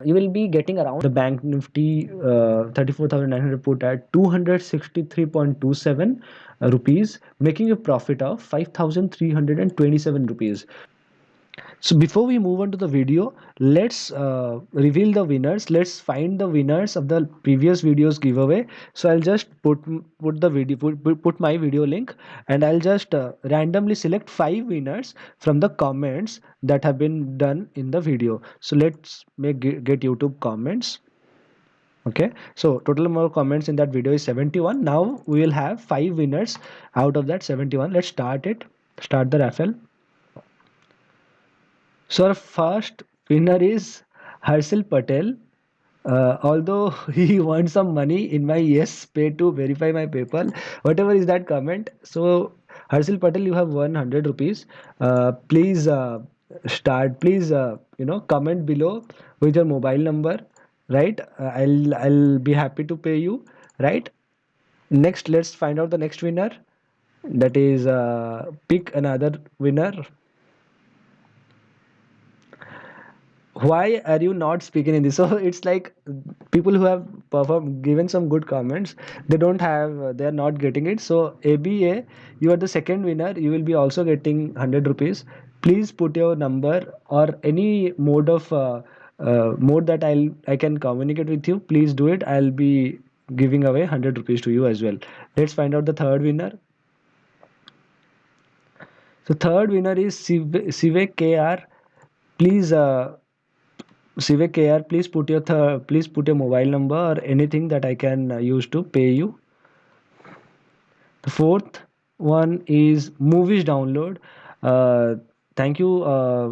you will be getting around the bank nifty 34,900 put at 263.27 rupees, making a profit of 5,327 rupees. So before we move on to the video, let's reveal the winners. Let's find the winners of the previous videos giveaway. So I'll just put the video put my video link, and I'll just randomly select 5 winners from the comments that have been done in the video. So let's get YouTube comments. Okay, so total number of comments in that video is 71. Now we will have 5 winners out of that 71. Let's start it. Start the raffle. So our first winner is Harshil Patel. Although he wants some money in my yes pay to verify my PayPal, whatever is that comment. So Harshil Patel, you have 100 rupees. Please start. Please comment below with your mobile number. Right? I'll be happy to pay you. Right? Next, let's find out the next winner. That is pick another winner. Why are you not speaking in this? So it's like people who have performed given some good comments, they don't have they are not getting it. So ABA, you are the second winner, you will be also getting 100 rupees. Please put your number or any mode of mode that I can communicate with you. Please do it. I'll be giving away 100 rupees to you as well. Let's find out the third winner. So third winner is Sive KR. Please Sivek KR, please put your mobile number or anything that I can use to pay you. The fourth one is movies download. Uh, Thank you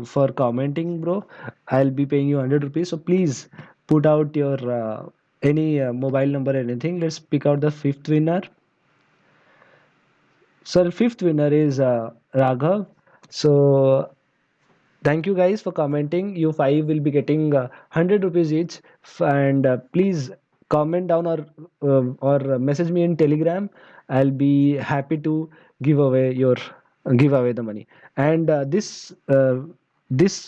for commenting, bro. I'll be paying you 100 rupees. So please put out your any mobile number, anything. Let's pick out the fifth winner. So the fifth winner is Raghav. So thank you guys for commenting. You five will be getting 100 rupees each. And please comment down or message me in Telegram. I'll be happy to give away the money. And this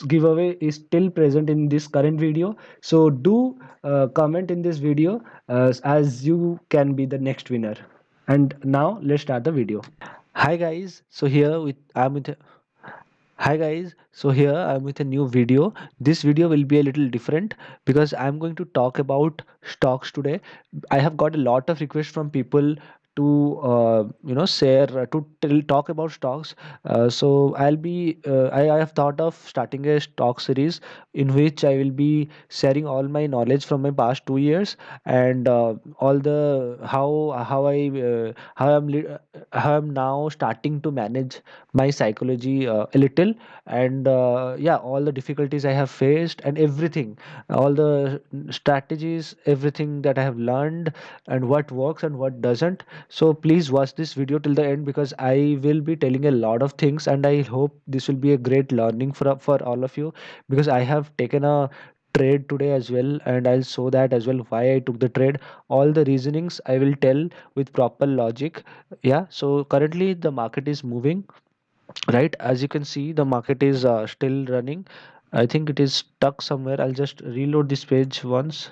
giveaway is still present in this current video. So do comment in this video as you can be the next winner. And now let's start the video. Hi guys. So here with I'm with Hi guys, so here I'm with a new video. This video will be a little different because I'm going to talk about stocks today. I have got a lot of requests from people to share talk about stocks. I have thought of starting a stock series in which I will be sharing all my knowledge from my past 2 years and all the how I'm now starting to manage my psychology a little, and yeah, all the difficulties I have faced and everything, all the strategies, everything that I have learned, and what works and what doesn't. So please watch this video till the end because I will be telling a lot of things, and I hope this will be a great learning for all of you, because I have taken a trade today as well, and I'll show that as well why I took the trade. All the reasonings I will tell with proper logic. Yeah, so currently the market is moving, right? As you can see, the market is still running. I think it is stuck somewhere. I'll just reload this page once.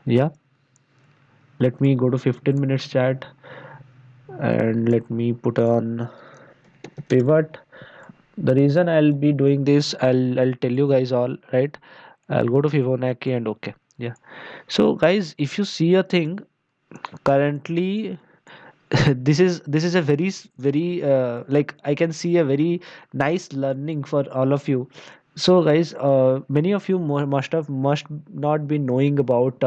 Yeah, let me go to 15 minutes chat and let me put on pivot. The reason I'll be doing this, I'll tell you guys all, right? I'll go to Fibonacci and okay. Yeah, so guys, if you see a thing currently, this is a very like I can see a very nice learning for all of you. So guys, many of you must not be knowing about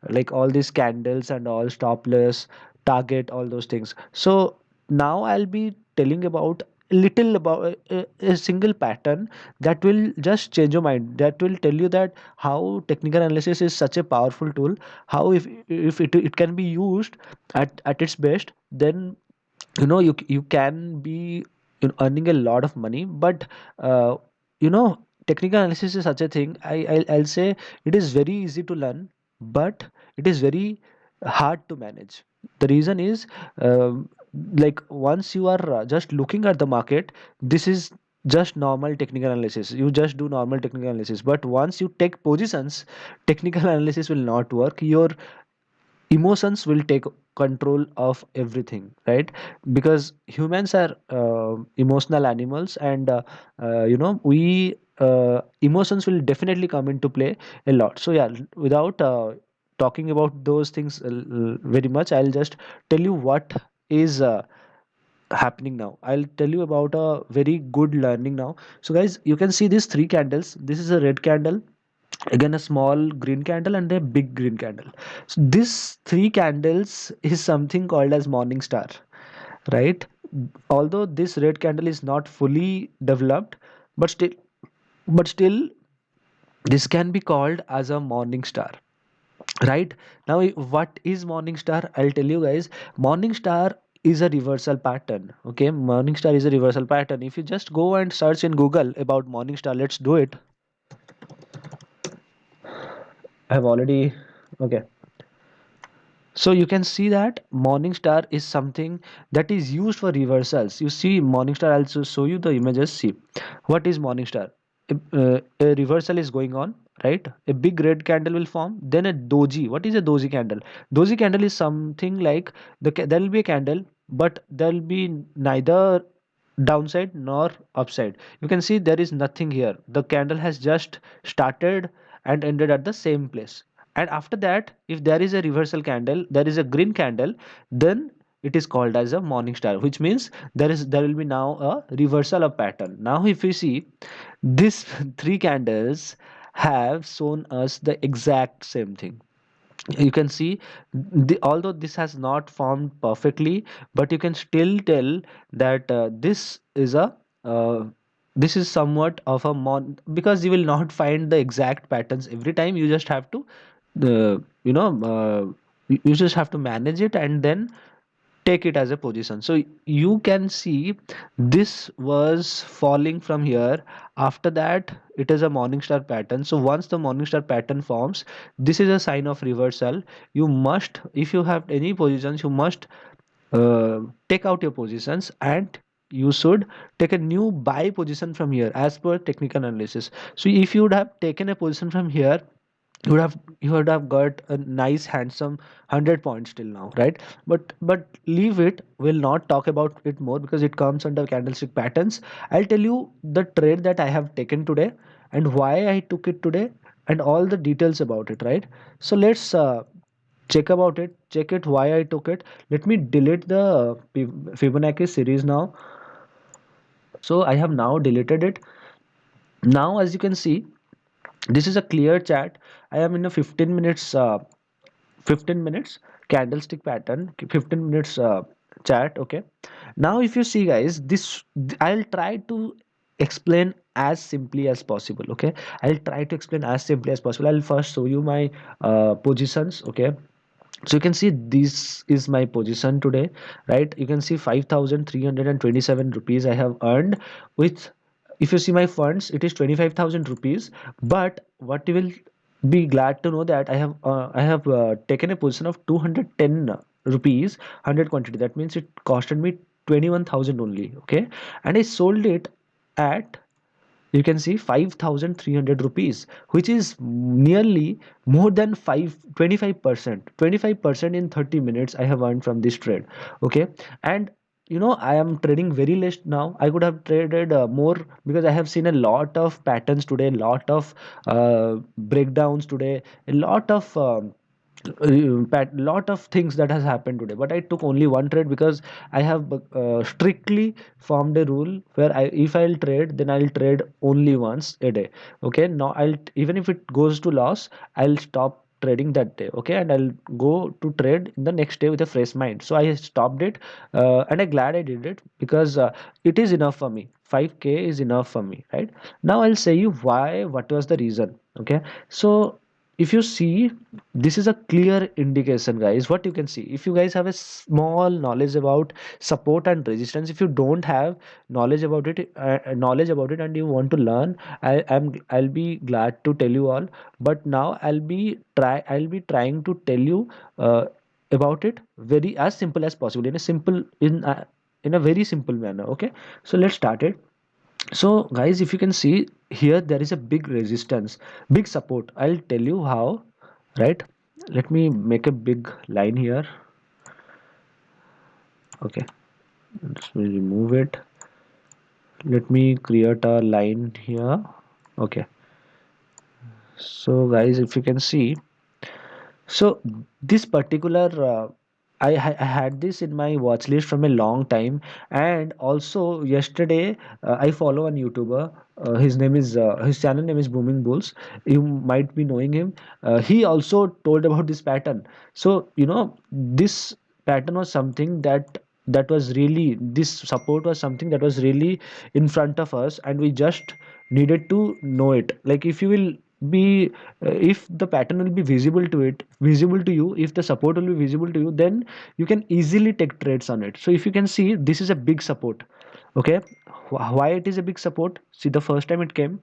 like all these candles and all, stop loss, target, all those things. So now I'll be telling about little about a single pattern that will just change your mind, that will tell you that how technical analysis is such a powerful tool, how if it can be used at its best, then you can be earning a lot of money. But uh, you know technical analysis is such a thing. I'll say it is very easy to learn, but it is very hard to manage. The reason is, like once you are just looking at the market, this is just normal technical analysis. You just do normal technical analysis, but once you take positions, technical analysis will not work. Your emotions will take control of everything, right? Because humans are emotional animals, and we emotions will definitely come into play a lot. So yeah, without talking about those things very much, I'll just tell you what is happening now. I'll tell you about a very good learning now. So guys, you can see these three candles. This is a red candle, again a small green candle, and a big green candle. So this three candles is something called as morning star, right? Although this red candle is not fully developed, but still this can be called as a morning star, right? Now what is morning star? I'll tell you guys. Morning star is a reversal pattern. Okay, morning star is a reversal pattern. If you just go and search in Google about morning star, let's do it. I've already, okay. So you can see that Morningstar is something that is used for reversals. You see Morningstar, I'll also show you the images. See, what is Morningstar? A reversal is going on, right? A big red candle will form, then a doji. What is a doji candle? Doji candle is something like there will be a candle, but there will be neither downside nor upside. You can see there is nothing here. The candle has just started and ended at the same place. And after that, if there is a reversal candle, there is a green candle, then it is called as a morning star, which means there will be now a reversal of pattern. Now if we see, these three candles have shown us the exact same thing. You can see although this has not formed perfectly, but you can still tell that uh, this is somewhat of a because you will not find the exact patterns every time. You just have to uh, you know uh, you just have to manage it and then take it as a position. So you can see this was falling from here. After that, it is a morning star pattern. So once the morning star pattern forms, this is a sign of reversal. You must, if you have any positions, you must take out your positions, and you should take a new buy position from here as per technical analysis. So if you would have taken a position from here, you would have got a nice handsome 100 points till now, right? But leave it, we'll not talk about it more because it comes under candlestick patterns. I'll tell you the trade that I have taken today and why I took it today, and all the details about it, right? So let's check it why I took it. Let me delete the Fibonacci series now. So I have now deleted it. Now as you can see, this is a clear chart. I am in a 15 minutes candlestick pattern, 15 minutes chat. Okay, now if you see guys, I'll try to explain as simply as possible. Okay, I'll try to explain as simply as possible. I'll first show you my positions. Okay, so you can see this is my position today, right? You can see 5,327 rupees I have earned with, if you see my funds, it is 25,000 rupees. But what you will be glad to know that I have taken a position of 210 rupees 100 quantity. That means it costed me 21,000 only. Okay, and I sold it at, you can see, 5,300 rupees, which is nearly more than 25%. 25% in 30 minutes I have earned from this trade. Okay, and I am trading very less now. I could have traded more because I have seen a lot of patterns today, a lot of breakdowns today, a lot of lot of things that has happened today. But I took only one trade because I have strictly formed a rule where if I'll trade, then I'll trade only once a day. Okay, now even if it goes to loss, I'll stop trading that day. Okay, and I'll go to trade in the next day with a fresh mind. So I stopped it, and I'm glad I did it because it is enough for me. 5k is enough for me, right? Now I'll say you why, what was the reason. Okay, so if you see, this is a clear indication, guys. What you can see, if you guys have a small knowledge about support and resistance, if you don't have knowledge about it and you want to learn, I'll be glad to tell you all. But now I'll be trying to tell you about it very as simple as possible, in a very simple manner. Okay, so let's start it. So guys, if you can see here, there is a big resistance, big support. I'll tell you how, right? Let me make a big line here. Okay, let me remove it. Let me create a line here. Okay, so guys, if you can see, so this particular I had this in my watch list from a long time, and also yesterday I follow one YouTuber. His channel name is Booming Bulls. You might be knowing him. He also told about this pattern. So this pattern was something that was really, this support was something that was really in front of us, and we just needed to know it. Like if you will be if the pattern will be visible to you, if the support will be visible to you, then you can easily take trades on it. So if you can see, this is a big support. Okay, why it is a big support? See, the first time it came,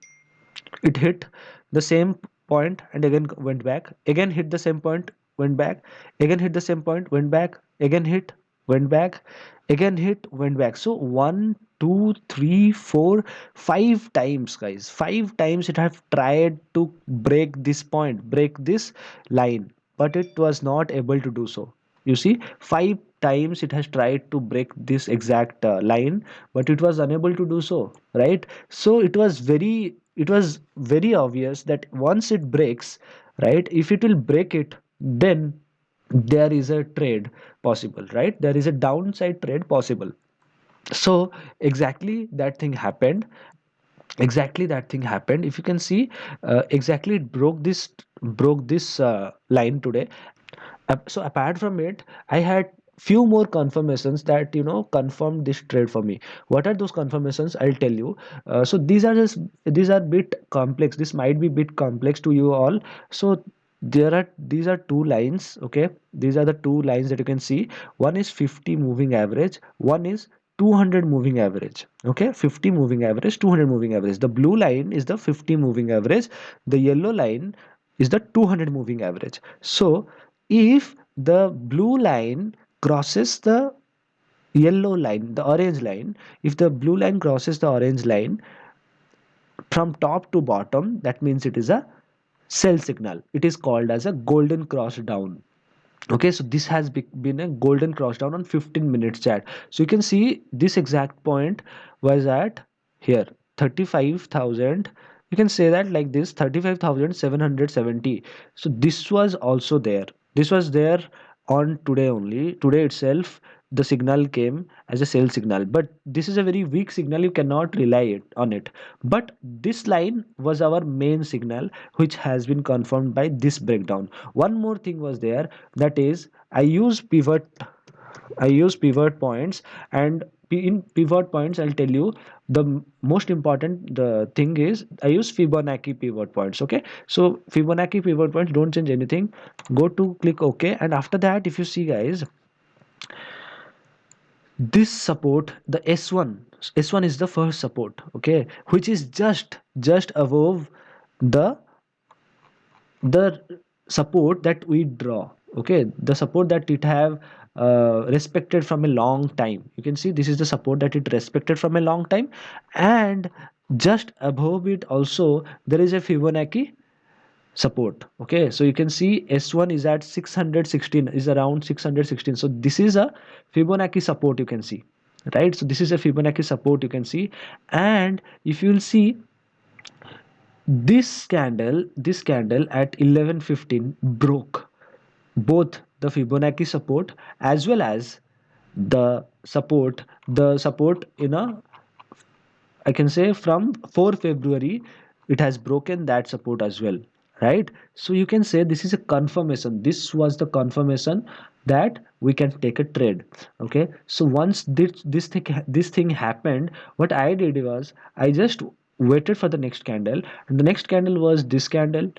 it hit the same point and again went back, again hit the same point, went back, again hit the same point, went back, again hit, went back, again hit, went back. So one, two, three, four, 5 times, guys, 5 times it have tried to break this point, break this line, but it was not able to do so. You see, 5 times it has tried to break this exact line, but it was unable to do so, right? So it was very obvious that once it breaks, right, if it will break it, then there is a trade possible, right? There is a downside trade possible. So exactly that thing happened. If you can see, exactly it broke this line today. So apart from it, I had few more confirmations that confirmed this trade for me. What are those confirmations? I'll tell you. So these are bit complex. This might be bit complex to you all. So these are two lines. Okay, these are the two lines that you can see. One is 50 moving average, one is 200 moving average. Okay, 50 moving average, 200 moving average. The blue line is the 50 moving average, the yellow line is the 200 moving average. So if the blue line crosses the yellow line, the orange line, if the blue line crosses the orange line from top to bottom, that means it is a sell signal. It is called as a golden cross down. Okay, so this has been a golden cross down on 15 minutes chat. So you can see this exact point was at here 35,000. You can say that like this, 35,770. So this was also there, this was there on today only, today itself. The signal came as a sell signal, but this is a very weak signal, you cannot rely on it. But this line was our main signal, which has been confirmed by this breakdown. One more thing was there, that is I use pivot points. And in pivot points, I'll tell you the most important the thing is I use Fibonacci pivot points. Okay, so Fibonacci pivot points, don't change anything, go to click OK. And after that, if you see, guys, this support, the S1 is the first support, okay, which is just above the the support that we draw. Okay, the support that it have respected from a long time. You can see this is the support that it respected from a long time. And just above it also there is a Fibonacci support. Okay, so you can see S1 is at 616, is around 616. So this is a Fibonacci support, you can see, right? So this is a Fibonacci support, you can see. And if you will see, this candle at 11:15 broke both the Fibonacci support as well as the support in a, I can say, from 4 February, it has broken that support as well, right? So you can say this is a confirmation. This was the confirmation that we can take a trade. Okay. So once this thing happened, what I did was I just waited for the next candle, and the next candle was this candle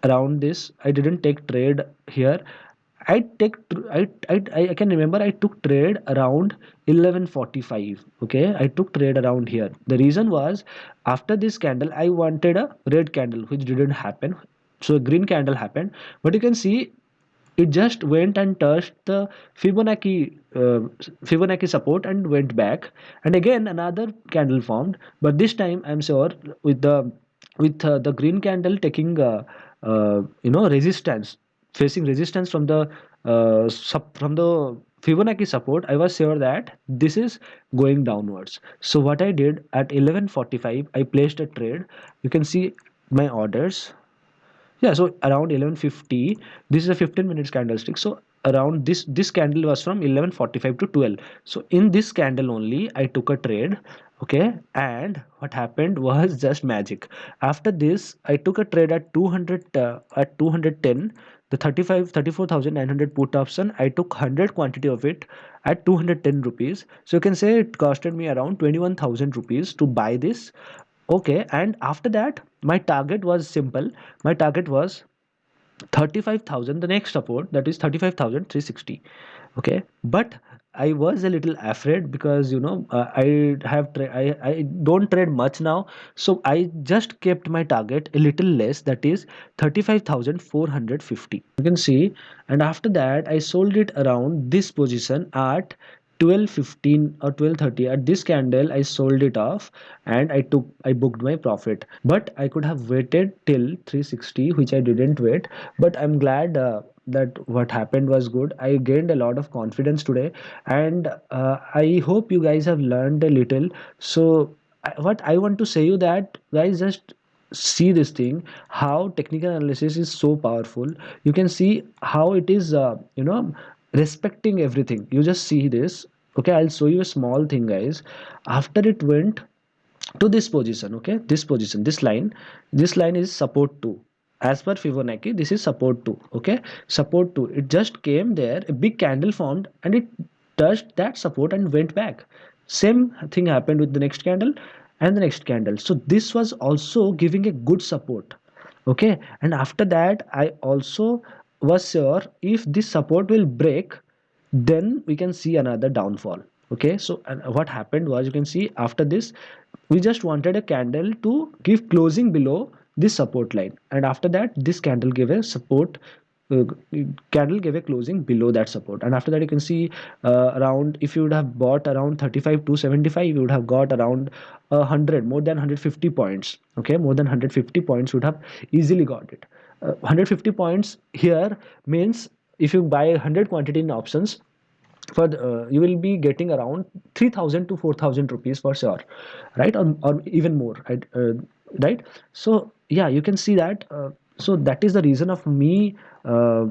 around this. I didn't take trade here. I take I can remember I took trade around 11:45. Okay, I took trade around here. The reason was, after this candle I wanted a red candle, which didn't happen. So a green candle happened. But you can see it just went and touched the Fibonacci support and went back, and again another candle formed, but this time I'm sure with the green candle taking resistance, facing resistance from the from the Fibonacci support. I was sure that this is going downwards. So what I did at 11:45, I placed a trade. You can see my orders. Yeah, so around 11:50, this is a 15 minutes candlestick. So around this candle was from 11:45 to 12. So in this candle only I took a trade. Okay, and what happened was just magic. After this, I took a trade at 200 at 210, the 34,900 put option. I took 100 quantity of it at 210 rupees. So you can say it costed me around 21,000 rupees to buy this. Okay, and after that, my target was simple. My target was 35,000, the next support, that is 35,360. Okay, but I was a little afraid because I don't trade much now, so I just kept my target a little less, that is 35,450. You can see, and after that I sold it around this position at 12:15 or 12:30. At this candle I sold it off, and I booked my profit. But I could have waited till 360, which I didn't wait. But I'm glad that what happened was good. I gained a lot of confidence today, and I hope you guys have learned a little. So what I want to say you that, guys, just see this thing, how technical analysis is so powerful. You can see how it is respecting everything. You just see this. Okay, I'll show you a small thing, guys. After it went to this position, okay, this position, this line is support 2. As per Fibonacci, this is support 2. Okay, support 2, it just came there, a big candle formed, and it touched that support and went back. Same thing happened with the next candle and the next candle. So this was also giving a good support. Okay, and after that I also was sure if this support will break, then we can see another downfall. Okay, so and what happened was, you can see after this, we just wanted a candle to give closing below this support line, and after that this candle gave a support, uh, candle gave a closing below that support. And after that, you can see around, if you would have bought around 35 to 75, you would have got around 100, more than 150 points. Okay, more than 150 points would have easily got it. 150 points here means, if you buy 100 quantity in options, for you will be getting around 3,000 to 4,000 rupees for sure, right? Or even more, right? Right. So yeah, you can see that. So that is the reason of me uh,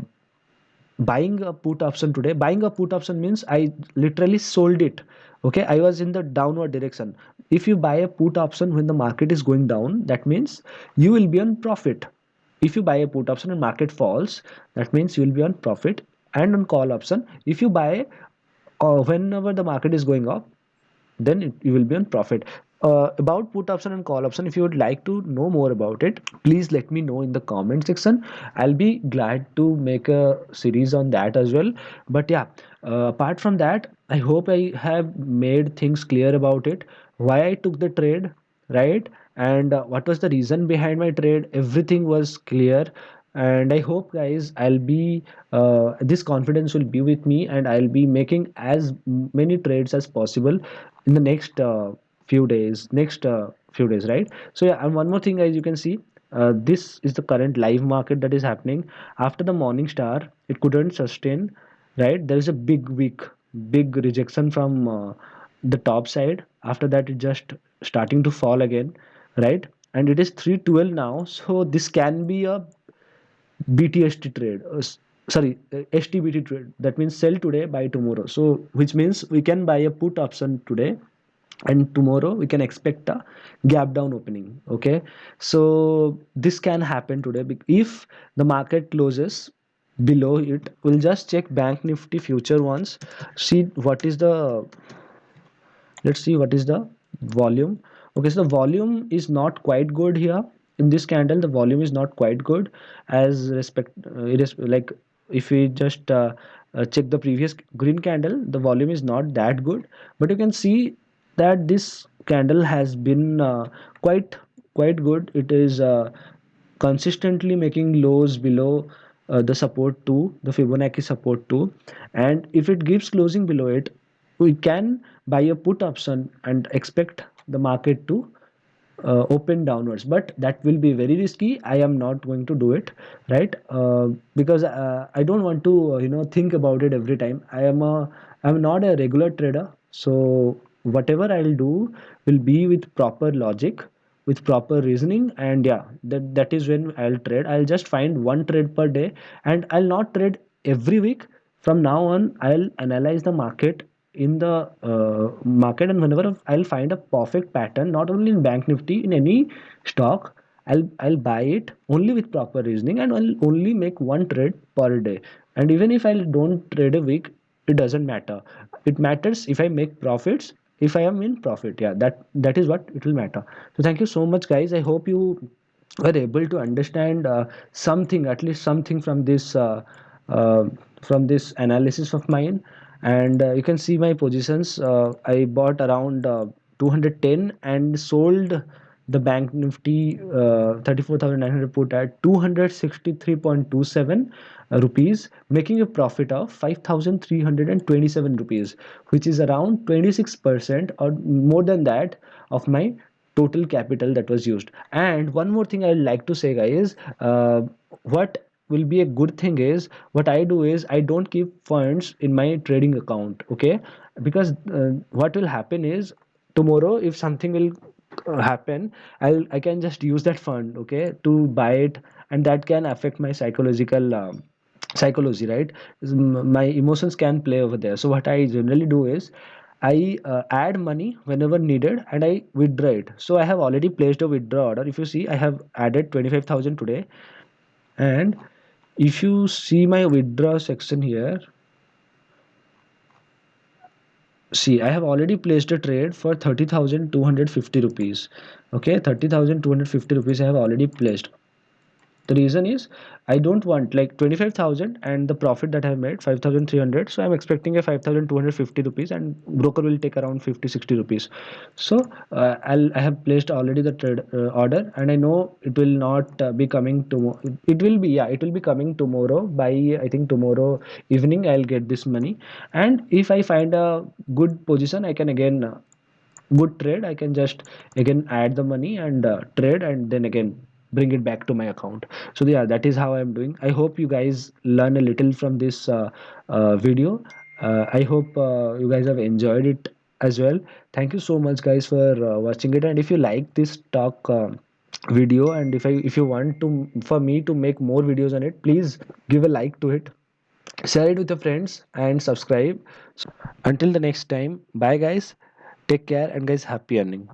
buying a put option today. Buying a put option means I literally sold it. Okay, I was in the downward direction. If you buy a put option when the market is going down, that means you will be on profit. If you buy a put option and market falls, that means you will be on profit. And on call option, if you buy whenever the market is going up, then you will be on profit. About put option and call option, if you would like to know more about it, please let me know in the comment section. I'll be glad to make a series on that as well. But yeah, apart from that, I hope I have made things clear about it, why I took the trade, right? And what was the reason behind my trade. Everything was clear, and I hope, guys, I'll be this confidence will be with me, and I'll be making as many trades as possible in the next few days, right? So yeah, and one more thing, guys, you can see this is the current live market that is happening. After the morning star, it couldn't sustain, right? There is a big rejection from the top side. After that, it just starting to fall again, right? And it is 312 now, so this can be a BTST trade. Sorry, STBT trade. That means sell today, buy tomorrow. So, which means we can buy a put option today, and tomorrow we can expect a gap down opening. Okay, so this can happen today. If the market closes below it, we'll just check Bank Nifty future once. See what is the Let's see what is the volume. Okay, so the volume is not quite good here in this candle. The volume is not quite good, as respect it is like, if we just check the previous green candle, the volume is not that good. But you can see that this candle has been quite good. It is consistently making lows below the support too, the Fibonacci support too. And if it gives closing below it, we can buy a put option and expect the market to open downwards, but that will be very risky. I am not going to do it, right? Because I don't want to think about it every time. I'm not a regular trader, so whatever I'll do will be with proper logic, with proper reasoning. And yeah, that is when I'll trade. I'll just find one trade per day, and I'll not trade every week. From now on, I'll analyze the market in the market, and whenever I'll find a perfect pattern, not only in bank nifty, in any stock, I'll buy it only with proper reasoning, and I'll only make one trade per day. And even if I don't trade a week, it doesn't matter. It matters if I make profits, if I am in profit. Yeah, that is what it will matter. So thank you so much, guys. I hope you were able to understand something, at least something, uh, from this analysis of mine. And you can see my positions. I bought around 210 and sold the bank nifty 34,900 put at 263.27 rupees, making a profit of 5,327 rupees, which is around 26% or more than that of my total capital that was used. And one more thing I'd like to say, guys, what will be a good thing is, what I do is I don't keep funds in my trading account, okay? Because what will happen is, tomorrow if something will happen, I can just use that fund, okay, to buy it, and that can affect my psychological psychology, right? My emotions can play over there. So what I generally do is I add money whenever needed, and I withdraw it. So I have already placed a withdraw order. If you see, I have added 25,000 today. And if you see my withdraw section here, see, I have already placed a trade for 30,250 rupees. Okay, 30,250 rupees I have already placed. The reason is, I don't want like 25,000 and the profit that I have made 5,300. So I'm expecting a 5,250 rupees, and broker will take around 50, 60 rupees. So I have placed already the trade order, and I know it will not be coming tomorrow. It will be, yeah, it will be coming tomorrow. By, I think, tomorrow evening I'll get this money. And if I find a good position, I can again good trade, I can just again add the money and trade, and then again bring it back to my account. So yeah, that is how I'm doing. I hope you guys learn a little from this video. I hope you guys have enjoyed it as well. Thank you so much, guys, for watching it. And if you like this talk video, and if you want to for me to make more videos on it, please give a like to it, share it with your friends, and subscribe. So until the next time, bye guys, take care, and guys, happy earning.